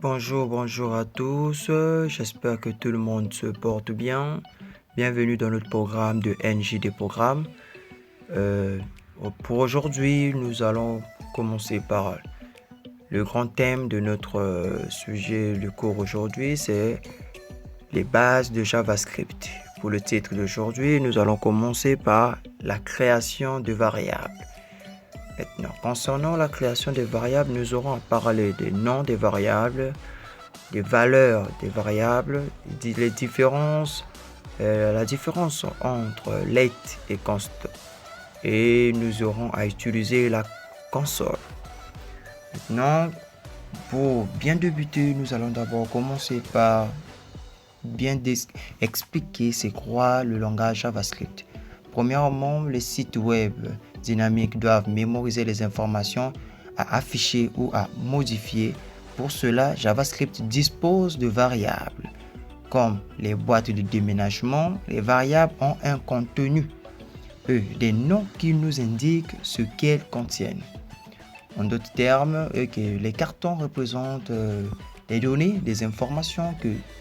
Bonjour à tous. J'espère que tout le monde se porte bien. Bienvenue dans notre programme de NJD Programme. Euh, pour aujourd'hui, nous allons commencer par le grand thème de notre sujet de cours aujourd'hui, c'est les bases de JavaScript. Pour le titre d'aujourd'hui, nous allons commencer par la création de variables. Maintenant, concernant la création des variables, nous aurons à parler des noms des variables, des valeurs des variables, les différences, la différence entre let et const. Et nous aurons à utiliser la console. Maintenant, pour bien débuter, nous allons d'abord commencer par bien expliquer c'est quoi le langage JavaScript. Premièrement, les sites web dynamiques doivent mémoriser les informations à afficher ou à modifier. Pour cela, JavaScript dispose de variables. Comme les boîtes de déménagement, les variables ont un contenu, des noms qui nous indiquent ce qu'elles contiennent. En d'autres termes, les cartons représentent des données, des informations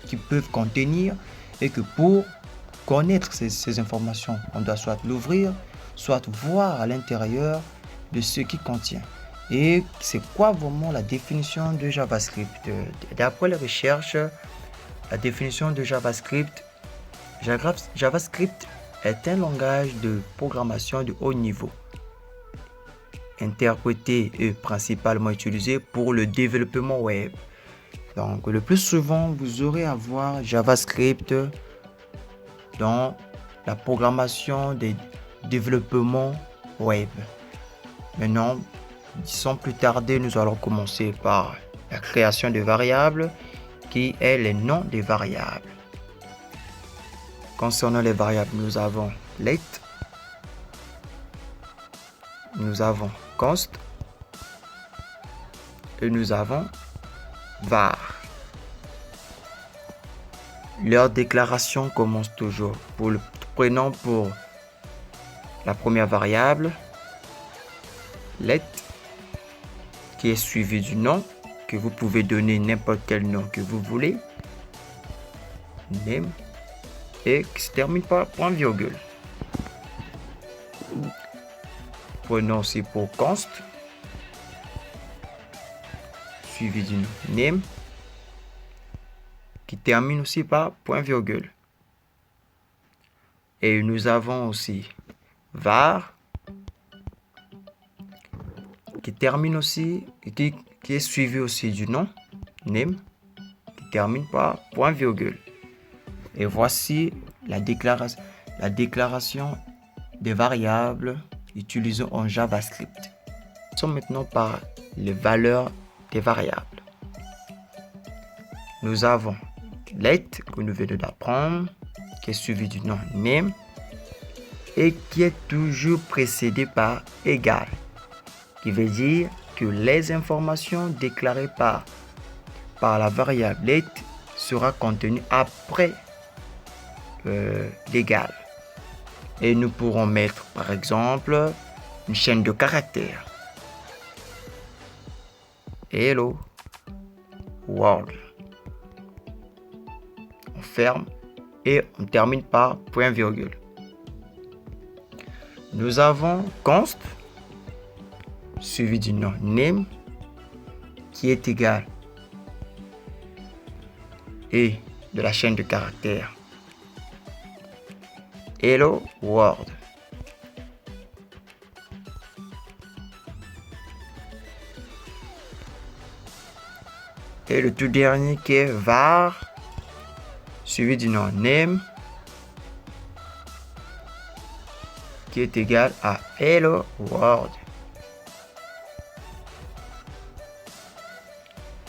qu'ils peuvent contenir et que pour connaître ces informations, on doit soit l'ouvrir, soit voir à l'intérieur de ce qu'il contient. Et c'est quoi vraiment la définition de JavaScript? D'après les recherches, la définition de JavaScript est un langage de programmation de haut niveau, interprété et principalement utilisé pour le développement web. Donc, le plus souvent, vous aurez à voir JavaScript dans la programmation des développements web. Maintenant, sans plus tarder, nous allons commencer par la création de variables, qui est les noms des variables. Concernant les variables, nous avons let, nous avons const et nous avons var. Leur déclaration commence toujours. Prenons pour la première variable, let, qui est suivi du nom, que vous pouvez donner n'importe quel nom que vous voulez, name, et qui se termine par point virgule. Prenons aussi pour const, suivi du nom name, qui termine aussi par point virgule. Et nous avons aussi var, qui termine aussi, qui est suivi aussi du nom name, qui termine par point virgule. Et voici la déclaration des variables utilisées en JavaScript. Commençons maintenant par les valeurs des variables. Nous avons let, que nous venons d'apprendre, qui est suivi du nom name et qui est toujours précédé par égal, qui veut dire que les informations déclarées par la variable let sera contenues après l'égal. Et nous pourrons mettre par exemple une chaîne de caractères. Hello world. On ferme et on termine par point virgule. Nous avons const suivi du nom name qui est égal et de la chaîne de caractères hello world. Et le tout dernier qui est var suivi du nom name qui est égal à hello world.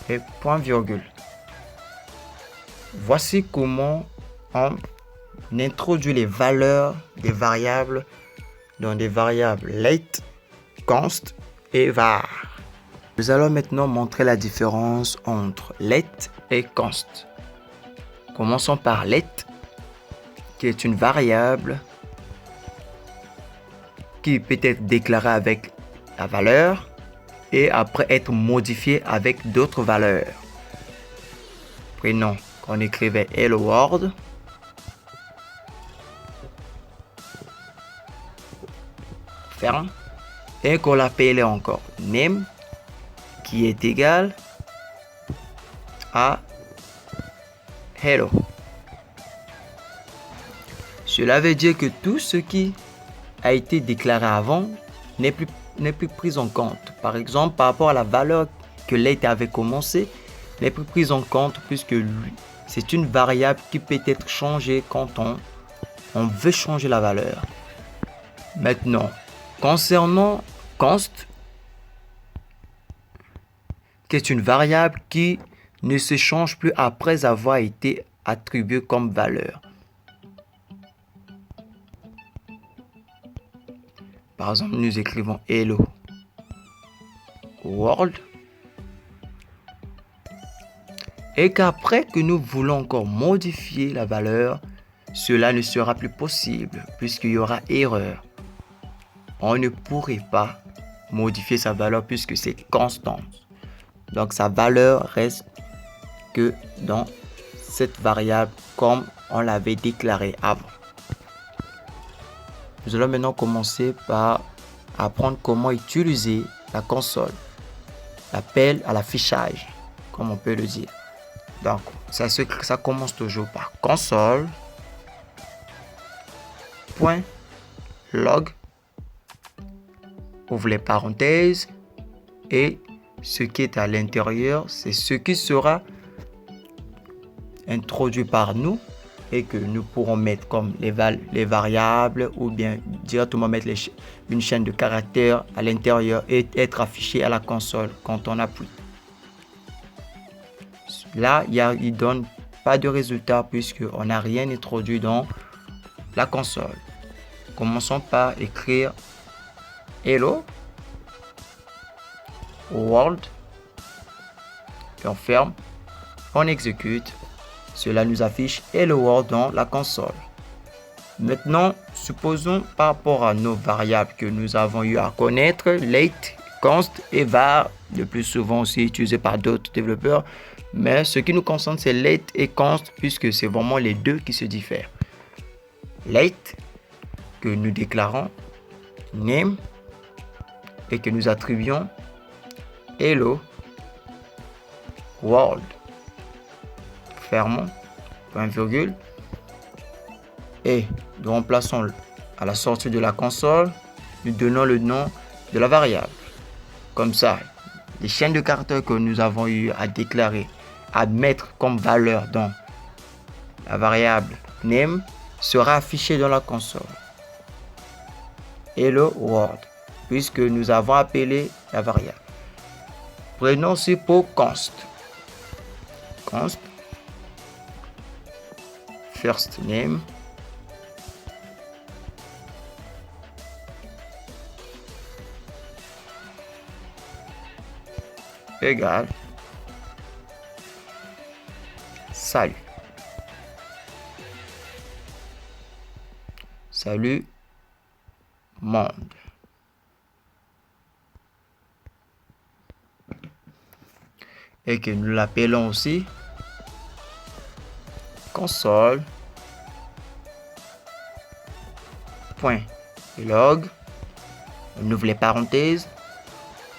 Et point virgule. Voici comment on introduit les valeurs des variables dans des variables let, const et var. Nous allons maintenant montrer la différence entre let et const. Commençons par let, qui est une variable qui peut être déclarée avec la valeur et après être modifiée avec d'autres valeurs. Prenons qu'on écrivait Hello World. Ferme. Et qu'on l'appelait encore name, qui est égal à hello. Cela veut dire que tout ce qui a été déclaré avant n'est plus pris en compte. Par exemple, par rapport à la valeur que late avait commencé, n'est plus prise en compte puisque c'est une variable qui peut être changée quand on veut changer la valeur. Maintenant, concernant const, qui est une variable qui ne se change plus après avoir été attribuée comme valeur. Par exemple, nous écrivons hello world. Et qu'après que nous voulons encore modifier la valeur, cela ne sera plus possible puisqu'il y aura erreur. On ne pourrait pas modifier sa valeur puisque c'est constante. Donc sa valeur reste que dans cette variable comme on l'avait déclaré avant. Nous allons maintenant commencer par apprendre comment utiliser la console, l'appel à l'affichage, comme on peut le dire. Donc, ça commence toujours par console.log. Ouvre les parenthèses et ce qui est à l'intérieur, c'est ce qui sera introduit par nous et que nous pourrons mettre comme les variables ou bien directement mettre une chaîne de caractères à l'intérieur et être affiché à la console quand on appuie. Là, il ne donne pas de résultat puisqu'on n'a rien introduit dans la console. Commençons par écrire hello world et on ferme, on exécute. Cela nous affiche hello world dans la console. Maintenant, supposons par rapport à nos variables que nous avons eu à connaître, late, const et var, le plus souvent aussi utilisé par d'autres développeurs. Mais ce qui nous concerne, c'est late et const puisque c'est vraiment les deux qui se diffèrent. Late, que nous déclarons name et que nous attribuons hello world. Fermons, point virgule. Et nous remplaçons à la sortie de la console, nous donnons le nom de la variable. Comme ça, les chaînes de caractères que nous avons eu à déclarer, à mettre comme valeur dans la variable name sera affichée dans la console. Hello world, puisque nous avons appelé la variable. Prenons aussi pour const. Const first name égale salut. Salut monde. Et que nous l'appelons aussi console.log. On ouvre les parenthèses.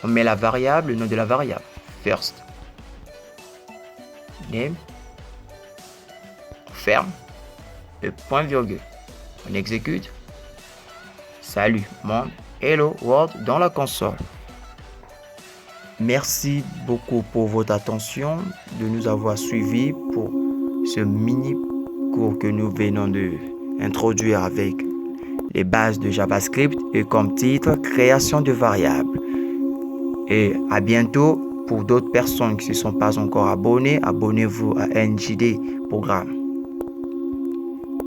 On met la variable, le nom de la variable. First name. On ferme. Le point virgule. On exécute. Salut monde. Hello world dans la console. Merci beaucoup pour votre attention, de nous avoir suivis pour ce mini cours que nous venons de introduire avec les bases de JavaScript et comme titre création de variables. Et à bientôt. Pour d'autres personnes qui ne se sont pas encore abonnées, abonnez-vous à NJD Programme.